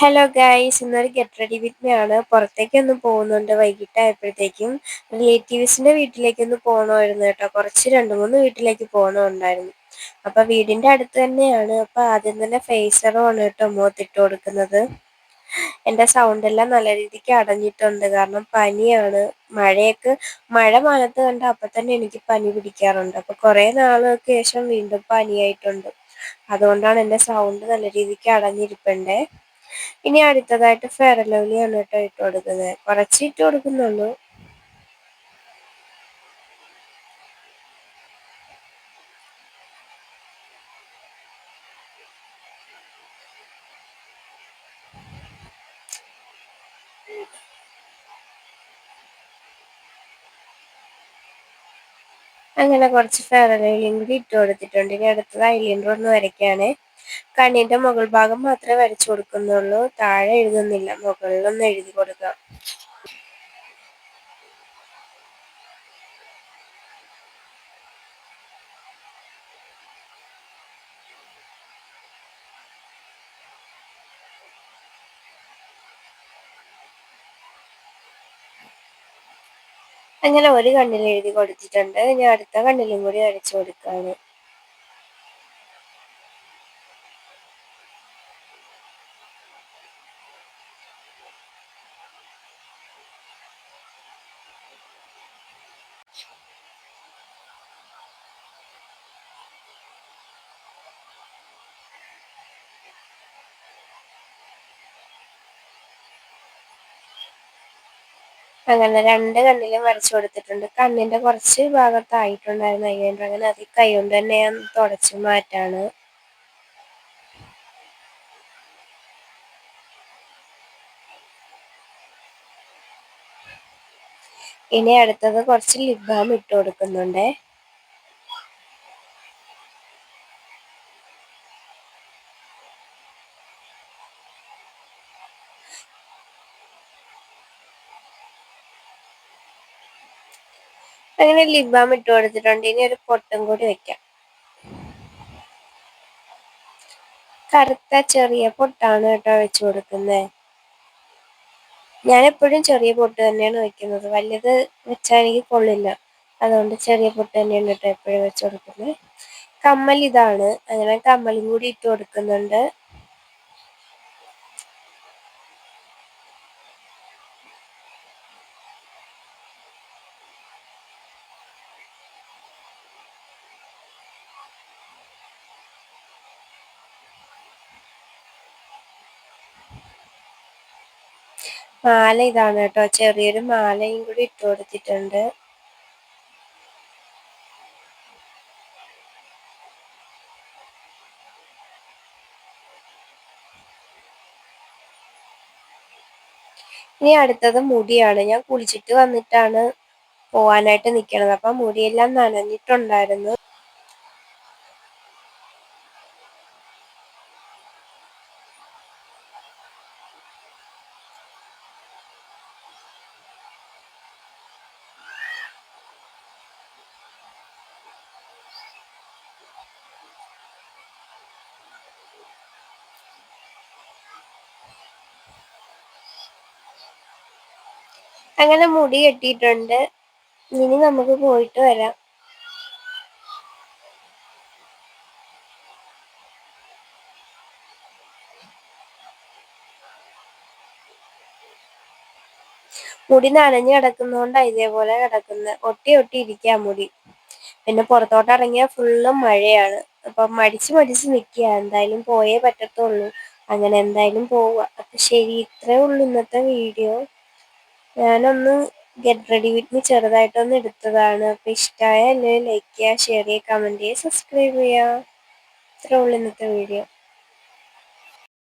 Hello guys, ഇന്നൊരു get ready with me ആണ്. പുറത്തേക്കൊന്ന് പോകുന്നുണ്ട്. വൈകിട്ടായപ്പോഴത്തേക്കും റിലേറ്റീവ്സിന്റെ വീട്ടിലേക്കൊന്ന് പോകണമായിരുന്നു കേട്ടോ. കുറച്ച് 2-3 വീട്ടിലേക്ക് പോകണമുണ്ടായിരുന്നു. അപ്പൊ വീടിന്റെ അടുത്ത് തന്നെയാണ്. അപ്പൊ ആദ്യം തന്നെ ഫേസറുമാണ് കേട്ടോ മുഖത്തിട്ട് കൊടുക്കുന്നത്. എൻ്റെ സൗണ്ട് എല്ലാം നല്ല രീതിക്ക് അടഞ്ഞിട്ടുണ്ട്, കാരണം പനിയാണ്. മഴ മാനത്ത് കണ്ട അപ്പൊ തന്നെ എനിക്ക് പനി പിടിക്കാറുണ്ട്. അപ്പൊ കുറെ നാളുകൾക്ക് ശേഷം വീണ്ടും പനിയായിട്ടുണ്ട്. അതുകൊണ്ടാണ് എൻ്റെ സൗണ്ട് നല്ല രീതിക്ക് അടഞ്ഞിരിപ്പുണ്ടേ. ഇനി അടുത്തതായിട്ട് ഫെയർ ലവ്ലിയാണ് കേട്ടോ ഇട്ട് കൊടുക്കുന്നത്. കുറച്ച് ഇട്ട് കൊടുക്കുന്നുള്ളൂ. അങ്ങനെ കുറച്ച് ഫെയർ ലവ്ലിയും കൂടി ഇട്ട് കൊടുത്തിട്ടുണ്ട്. ഇനി അടുത്തത് ഐലൈനർ ഒന്ന് വരയ്ക്കാണ്. കണ്ണിന്റെ മുകൾ ഭാഗം മാത്രമേ വരച്ചു കൊടുക്കുന്നുള്ളൂ, താഴെ എഴുതുന്നില്ല. മുകളിലൊന്ന് എഴുതി കൊടുക്കാം. അങ്ങനെ ഒരു കണ്ണിൽ എഴുതി കൊടുത്തിട്ടുണ്ട്. ഇനി അടുത്ത കണ്ണിലും കൂടി വരച്ചു കൊടുക്കാണ്. അങ്ങനെ 2 കണ്ണിലും വരച്ചു കൊടുത്തിട്ടുണ്ട്. കണ്ണിന്റെ കുറച്ച് ഭാഗത്തായിട്ടുണ്ടായിരുന്നു ഐലൈനർ. അങ്ങനെ അത് കൈ കൊണ്ട് തന്നെ ഞാൻ തുടച്ചു മാറ്റാണ്. ഇനി അടുത്തത് കുറച്ച് ലിപ് ബാം ഇട്ട് കൊടുക്കുന്നുണ്ട്. അങ്ങനെ ലിപ് ബാം ഇട്ട് കൊടുത്തിട്ടുണ്ട്. ഇനി ഒരു പൊട്ടും കൂടി വെക്കാം. കറുത്ത ചെറിയ പൊട്ടാണ് കേട്ടോ വെച്ച് കൊടുക്കുന്നത്. ഞാൻ എപ്പോഴും ചെറിയ പൊട്ട് തന്നെയാണ് വെക്കുന്നത്. വലിയത് വെച്ചാൽ എനിക്ക് കൊള്ളില്ല. അതുകൊണ്ട് ചെറിയ പൊട്ട് തന്നെയാണ് കേട്ടോ എപ്പോഴും വെച്ച് കൊടുക്കുന്നത്. കമ്മൽ ഇതാണ്. അങ്ങനെ കമ്മലും കൂടി ഇട്ട് കൊടുക്കുന്നുണ്ട്. മാല ഇതാണ് കേട്ടോ. ചെറിയൊരു മാലയും കൂടി ഇട്ട് കൊടുത്തിട്ടുണ്ട്. ഇനി അടുത്തത് മുടിയാണ്. ഞാൻ കുളിച്ചിട്ട് വന്നിട്ടാണ് പോവാനായിട്ട് നിൽക്കണത്. അപ്പം മുടിയെല്ലാം നനഞ്ഞിട്ടുണ്ടായിരുന്നു. അങ്ങനെ മുടി കെട്ടിയിട്ടുണ്ട്. ഇനി നമുക്ക് പോയിട്ട് വരാം. മുടി നനഞ്ഞ് കിടക്കുന്നതുകൊണ്ടാണ് ഇതേപോലെ കിടക്കുന്നത്. ഒട്ടി ഇരിക്കുക മുടി. പിന്നെ പുറത്തോട്ട് ഇറങ്ങിയാൽ ഫുള്ളും മഴയാണ്. അപ്പം മടിച്ച് നിൽക്കുക. എന്തായാലും പോയേ പറ്റത്തുള്ളൂ. അങ്ങനെ എന്തായാലും പോവുക. അപ്പം ശരി, ഇത്രേ ഉള്ളൂ ഇന്നത്തെ വീഡിയോ. ഞാനൊന്ന് ഗെറ്റ് റെഡി വിത്ത് മീ ചെറുതായിട്ടൊന്ന് എടുത്തതാണ്. അപ്പം ഇഷ്ടമായ എല്ലാവരും ലൈക്ക് ചെയ്യുക, ഷെയർ ചെയ്യുക, കമൻറ്റ് ചെയ്യുക, സബ്സ്ക്രൈബ് ചെയ്യുക. ഇത്രേ ഉള്ളൂ ഇന്നത്തെ വീഡിയോ.